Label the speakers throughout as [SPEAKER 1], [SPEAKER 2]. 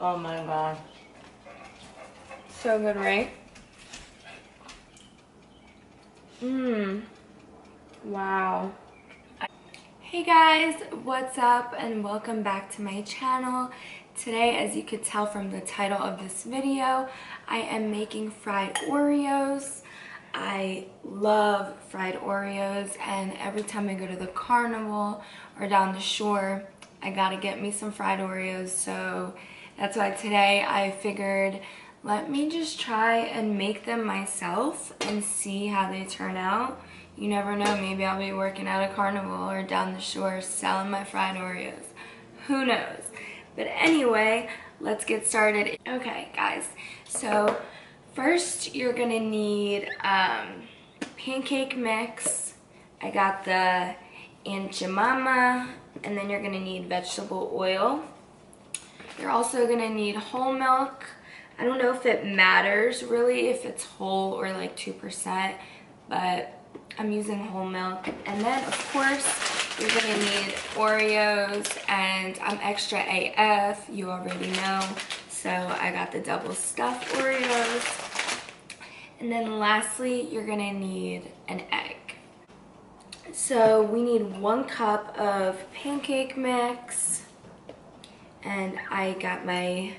[SPEAKER 1] Oh my god. So good, right? Mmm. Wow. Hey guys, what's up and welcome back to my channel. Today, as you could tell from the title of this video, I am making fried Oreos. I love fried Oreos, and every time I go to the carnival or down the shore, I gotta get me some fried Oreos. So that's why today I figured, let me just try and make them myself and see how they turn out. You never know, maybe I'll be working at a carnival or down the shore selling my fried Oreos. Who knows? But anyway, let's get started. Okay, guys, so first you're gonna need pancake mix. I got the Aunt and then you're gonna need vegetable oil. You're also gonna need whole milk. I don't know if it matters really if it's whole or like 2%, but I'm using whole milk. And then of course you're gonna need Oreos, and I'm extra AF, you already know, so I got the double stuffed Oreos. And then lastly you're gonna need an egg. So we need 1 cup of pancake mix, and I got my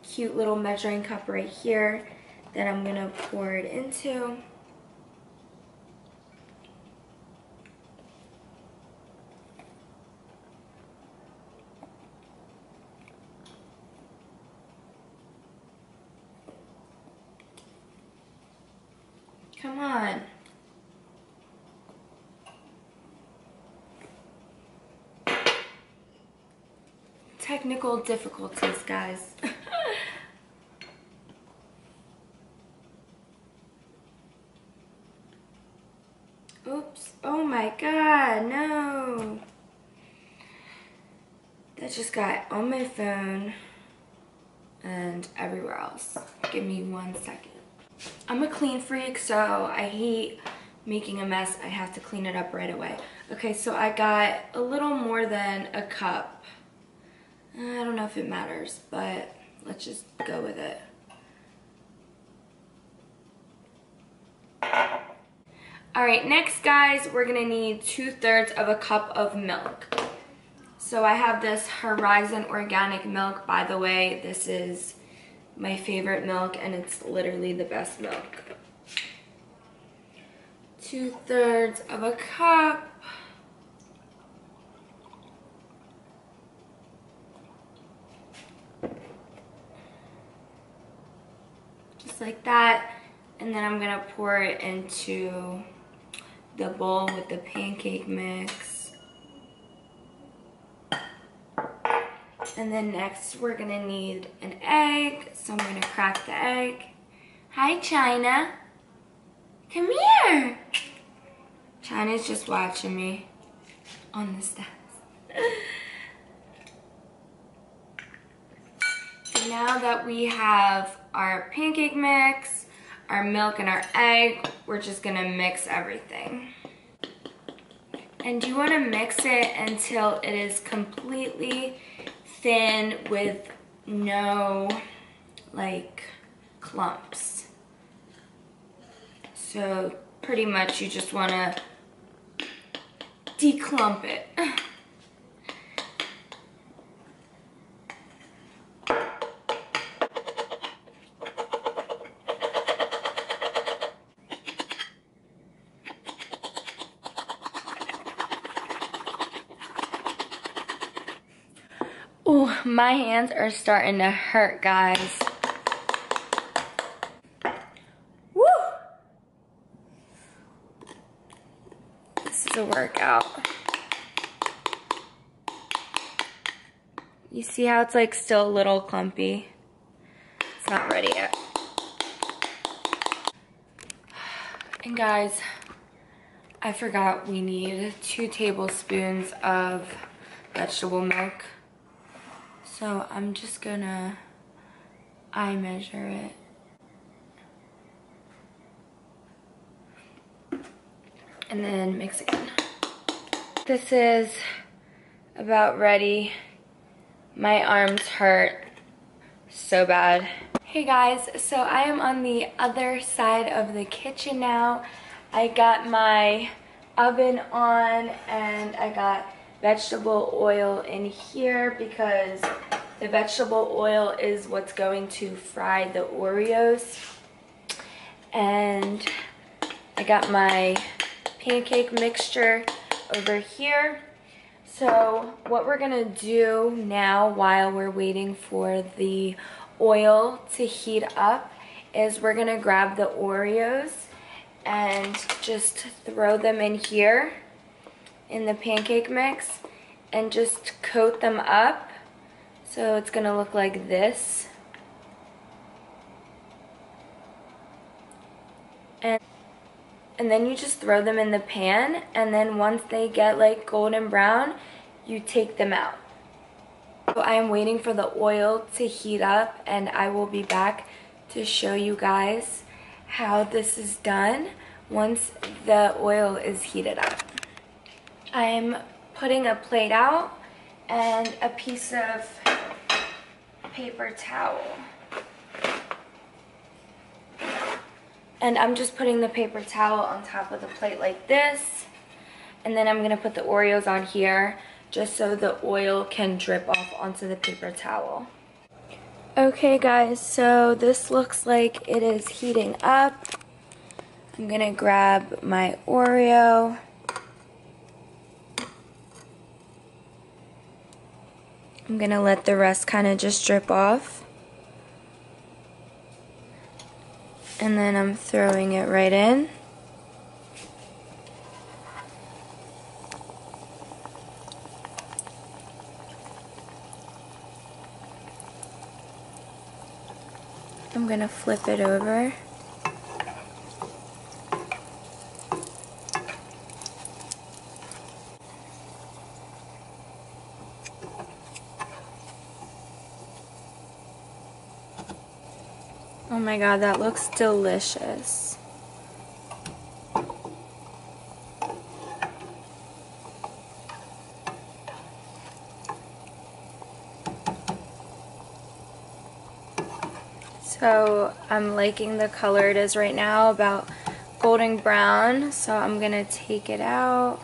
[SPEAKER 1] cute little measuring cup right here that I'm gonna pour it into. Come on. Technical difficulties, guys. Oops. Oh my god, no. That just got on my phone and everywhere else. Give me 1 second. I'm a clean freak, so I hate making a mess. I have to clean it up right away. Okay, so I got a little more than a cup. I don't know if it matters, but let's just go with it. All right, next guys, we're gonna need 2/3 of a cup of milk. So I have this Horizon organic milk. By the way, this is my favorite milk and it's literally the best milk. 2/3 of a cup. Just like that. And then I'm gonna pour it into the bowl with the pancake mix. And then next we're gonna need an egg. So I'm gonna crack the egg. Hi, China. Come here. China's just watching me on the steps. So now that we have our pancake mix, our milk, and our egg, we're just gonna mix everything. And you wanna mix it until it is completely thin with no like clumps. So pretty much you just wanna declump it. Ooh, my hands are starting to hurt, guys. Woo! This is a workout. You see how it's like still a little clumpy? It's not ready yet. And guys, I forgot we need 2 tablespoons of vegetable milk. So I'm just gonna eye measure it. And then mix again. This is about ready. My arms hurt, So bad. Hey guys, so I am on the other side of the kitchen now. I got my oven on and I got vegetable oil in here because the vegetable oil is what's going to fry the Oreos. And I got my pancake mixture over here. So what we're gonna do now while we're waiting for the oil to heat up is we're gonna grab the Oreos and just throw them in here in the pancake mix and just coat them up. So it's gonna look like this. And then you just throw them in the pan, and then once they get like golden brown, you take them out. So I am waiting for the oil to heat up, and I will be back to show you guys how this is done once the oil is heated up. I'm putting a plate out and a piece of paper towel. And I'm just putting the paper towel on top of the plate like this. And then I'm gonna put the Oreos on here just so the oil can drip off onto the paper towel. Okay guys, so this looks like it is heating up. I'm gonna grab my Oreo. I'm gonna let the rest kind of just drip off. And then I'm throwing it right in. I'm gonna flip it over. Oh my god, that looks delicious. So I'm liking the color it is right now, about golden brown. So I'm gonna take it out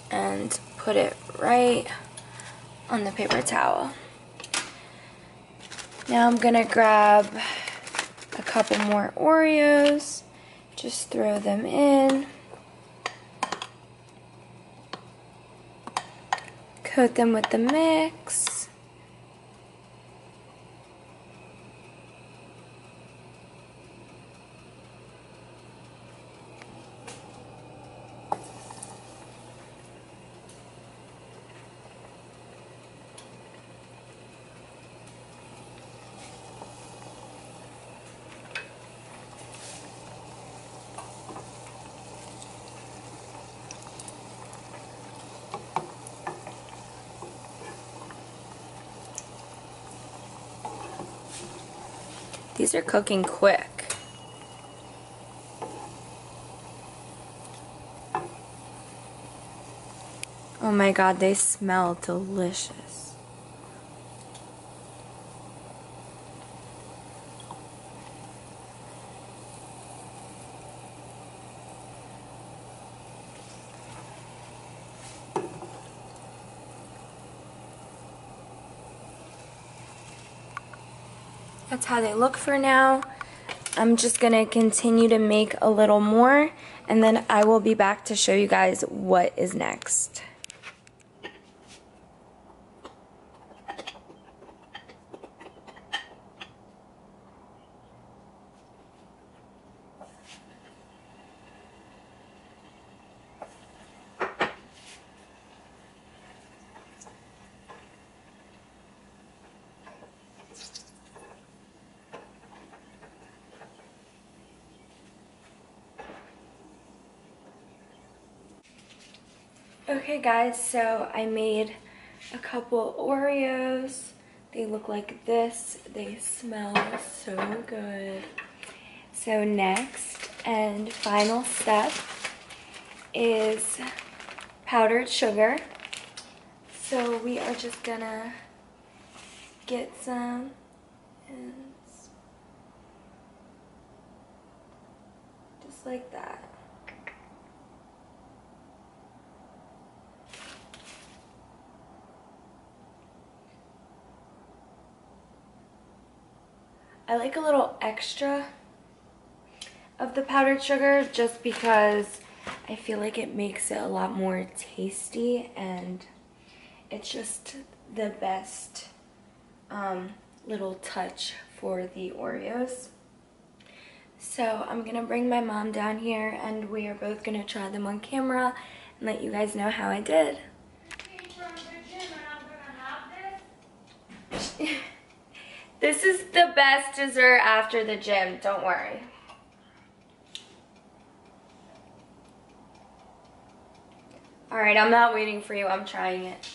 [SPEAKER 1] and put it right on the paper towel. Now I'm gonna grab a couple more Oreos, just throw them in, coat them with the mix. These are cooking quick. Oh my god, they smell delicious. That's how they look for now. I'm just gonna continue to make a little more, and then I will be back to show you guys what is next. Okay guys, so I made a couple Oreos. They look like this. They smell so good. So next and final step is powdered sugar. So we are just gonna get some and just like that. I like a little extra of the powdered sugar just because I feel like it makes it a lot more tasty, and it's just the best little touch for the Oreos. So I'm gonna bring my mom down here and we are both gonna try them on camera and let you guys know how I did. This is the best dessert after the gym, don't worry. Alright, I'm not waiting for you, I'm trying it.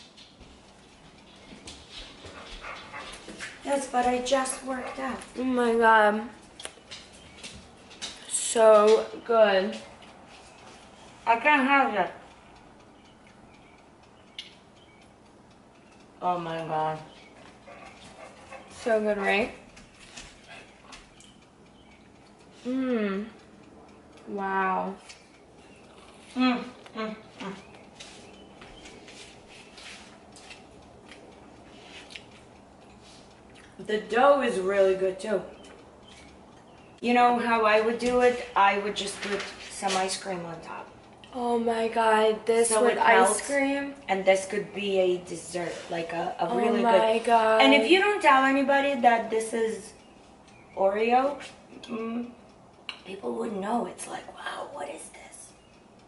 [SPEAKER 2] Yes, but I just worked out.
[SPEAKER 1] Oh my god. So good.
[SPEAKER 2] I can't have it. Oh my god.
[SPEAKER 1] So good, right? Wow.
[SPEAKER 2] The dough is really good too. You know how I would do it? I would just put some ice cream on top.
[SPEAKER 1] Oh my god, this
[SPEAKER 2] So
[SPEAKER 1] with
[SPEAKER 2] it
[SPEAKER 1] ice
[SPEAKER 2] melts,
[SPEAKER 1] cream?
[SPEAKER 2] and this could be a dessert, like a really good.
[SPEAKER 1] Oh my god.
[SPEAKER 2] And if you don't tell anybody that this is Oreo, people would know. It's like, wow, what is this?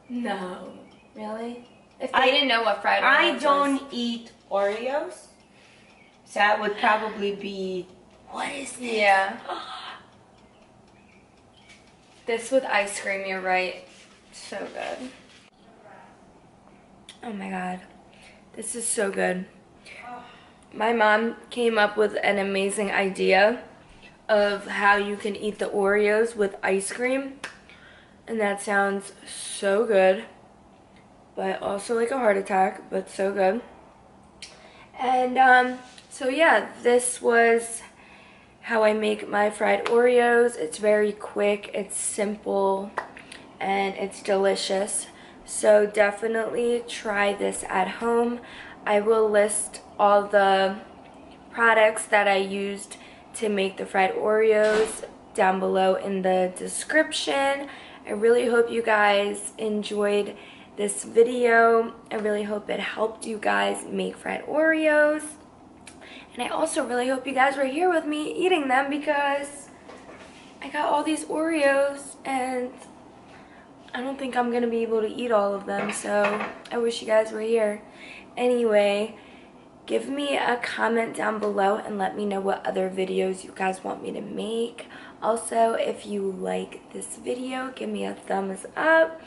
[SPEAKER 1] No. Really? If they didn't know what fried Oreos
[SPEAKER 2] I don't
[SPEAKER 1] was.
[SPEAKER 2] eat Oreos, so that would probably be, what is this?
[SPEAKER 1] Yeah. This with ice cream, you're right. So good. Oh my god. This is so good. My mom came up with an amazing idea of how you can eat the Oreos with ice cream. And that sounds so good. But also like a heart attack, but so good. And so yeah, this was how I make my fried Oreos. It's very quick, it's simple, and it's delicious. So definitely try this at home. I will list all the products that I used to make the fried Oreos down below in the description. I really hope you guys enjoyed this video. I really hope it helped you guys make fried Oreos. And I also really hope you guys were here with me eating them, because I got all these Oreos and I don't think I'm gonna be able to eat all of them, so I wish you guys were here. Anyway, give me a comment down below and let me know what other videos you guys want me to make. Also, if you like this video, give me a thumbs up.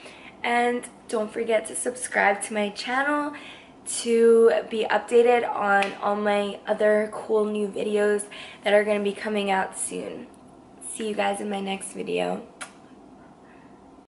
[SPEAKER 1] And don't forget to subscribe to my channel to be updated on all my other cool new videos that are going to be coming out soon. See you guys in my next video.